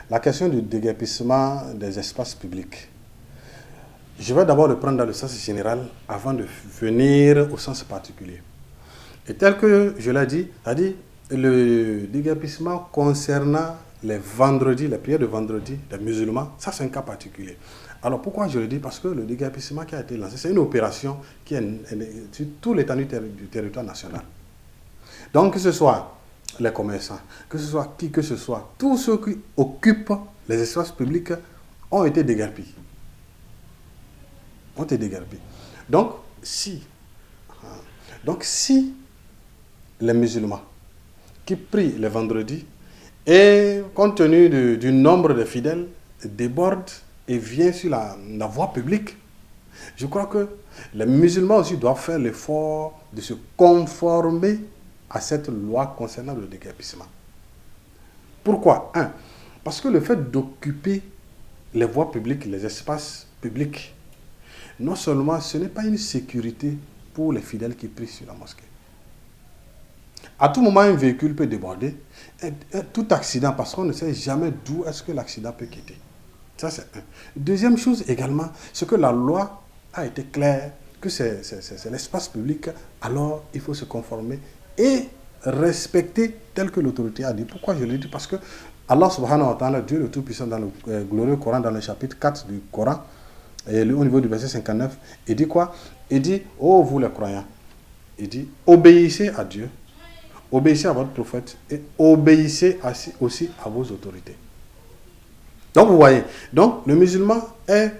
La question du déguerpissement des espaces publics. Je vais d'abord le prendre dans le sens général avant de venir au sens particulier. Et tel que je l'ai dit, c'est-à-dire le déguerpissement concernant les vendredis, les prières de vendredi des musulmans, ça c'est un cas particulier. Alors pourquoi je le dis? Parce que le déguerpissement qui a été lancé, c'est une opération qui est sur tout l'étendue du territoire national. Donc que ce soit les commerçants, que ce soit qui que ce soit, tous ceux qui occupent les espaces publics ont été déguerpis. Donc si les musulmans qui prient les vendredis et compte tenu du nombre de fidèles débordent et viennent sur la voie publique, je crois que les musulmans aussi doivent faire l'effort de se conformer à cette loi concernant le déguerpissement. Pourquoi? Parce que le fait d'occuper les voies publiques, les espaces publics, non seulement ce n'est pas une sécurité pour les fidèles qui prient sur la mosquée. À tout moment, un véhicule peut déborder. Tout accident, parce qu'on ne sait jamais d'où est-ce que l'accident peut quitter. Ça, c'est un. Deuxième chose également, c'est que la loi a été claire, que c'est l'espace public, alors il faut se conformer et respecter tel que l'autorité a dit. Pourquoi je le dis? Parce que Allah subhanahu wa ta'ala, Dieu le Tout-Puissant, dans le glorieux Coran, dans le chapitre 4 du Coran, et au niveau du verset 59, il dit quoi? Il dit, oh vous les croyants, il dit, obéissez à Dieu, obéissez à votre prophète et obéissez aussi à vos autorités. Donc vous voyez, donc le musulman est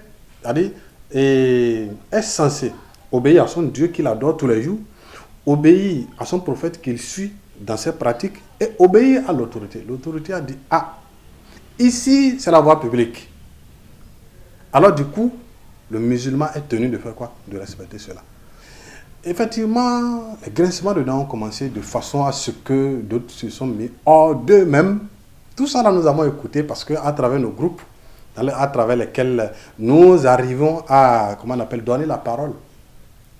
censé obéir à son Dieu qu'il adore tous les jours, obéir à son prophète qu'il suit dans ses pratiques et obéir à l'autorité. L'autorité a dit, ici c'est la voie publique. Alors du coup, le musulman est tenu de faire quoi? De respecter cela. Effectivement, les grincements de dents ont commencé de façon à ce que d'autres se sont mis hors d'eux-mêmes. Tout ça, là, nous avons écouté parce qu'à travers nos groupes, à travers lesquels nous arrivons à, donner la parole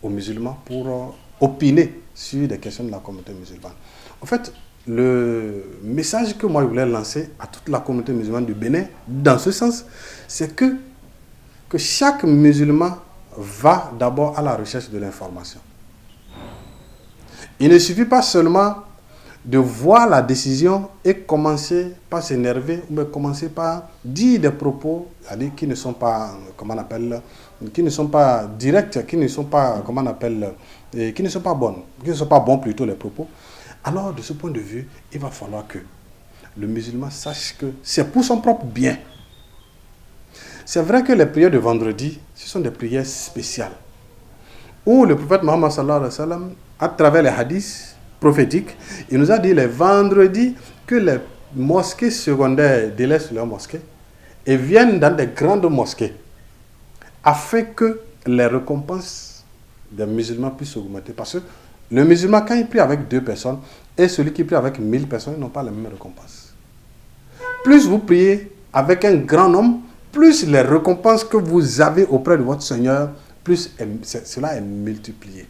aux musulmans pour opiner sur des questions de la communauté musulmane. En fait, le message que moi je voulais lancer à toute la communauté musulmane du Bénin, dans ce sens, c'est que chaque musulman va d'abord à la recherche de l'information. Il ne suffit pas seulement de voir la décision et commencer par s'énerver ou commencer par dire des propos qui ne sont pas, qui ne sont pas directs, qui ne sont pas, qui ne sont pas bonnes, qui ne sont pas bons plutôt les propos. Alors de ce point de vue, il va falloir que le musulman sache que c'est pour son propre bien. C'est vrai que les prières de vendredi, ce sont des prières spéciales. Où le prophète Mohammed sallallahu alayhi wa sallam, à travers les hadiths prophétiques, il nous a dit les vendredis que les mosquées secondaires délaissent leurs mosquées et viennent dans des grandes mosquées afin que les récompenses des musulmans puissent augmenter. Parce que le musulman, quand il prie avec 2 personnes et celui qui prie avec 1000 personnes, ils n'ont pas les mêmes récompenses. Plus vous priez avec un grand nombre, plus les récompenses que vous avez auprès de votre Seigneur, plus cela est multiplié.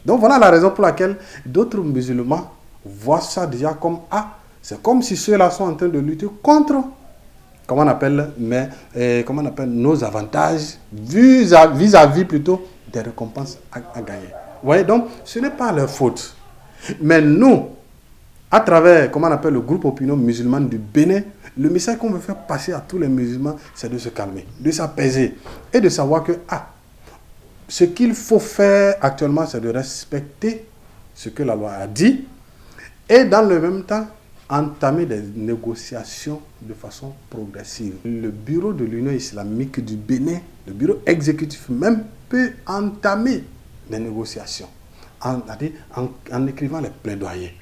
Donc voilà la raison pour laquelle d'autres musulmans voient ça déjà comme c'est comme si ceux-là sont en train de lutter contre, nos avantages vis-à-vis plutôt des récompenses à gagner. Vous voyez, donc ce n'est pas leur faute. Mais nous, à travers, le groupe opinion musulman du Bénin, le message qu'on veut faire passer à tous les musulmans, c'est de se calmer, de s'apaiser et de savoir que, ce qu'il faut faire actuellement, c'est de respecter ce que la loi a dit et dans le même temps, entamer des négociations de façon progressive. Le bureau de l'Union islamique du Bénin, le bureau exécutif même, peut entamer des négociations en écrivant les plaidoyers.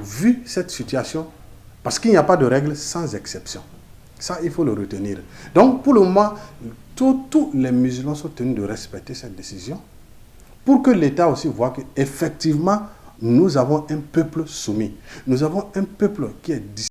Vu cette situation, parce qu'il n'y a pas de règle sans exception. Ça, il faut le retenir. Donc, pour le moment, tous les musulmans sont tenus de respecter cette décision pour que l'État aussi voit qu'effectivement, nous avons un peuple soumis. Nous avons un peuple qui est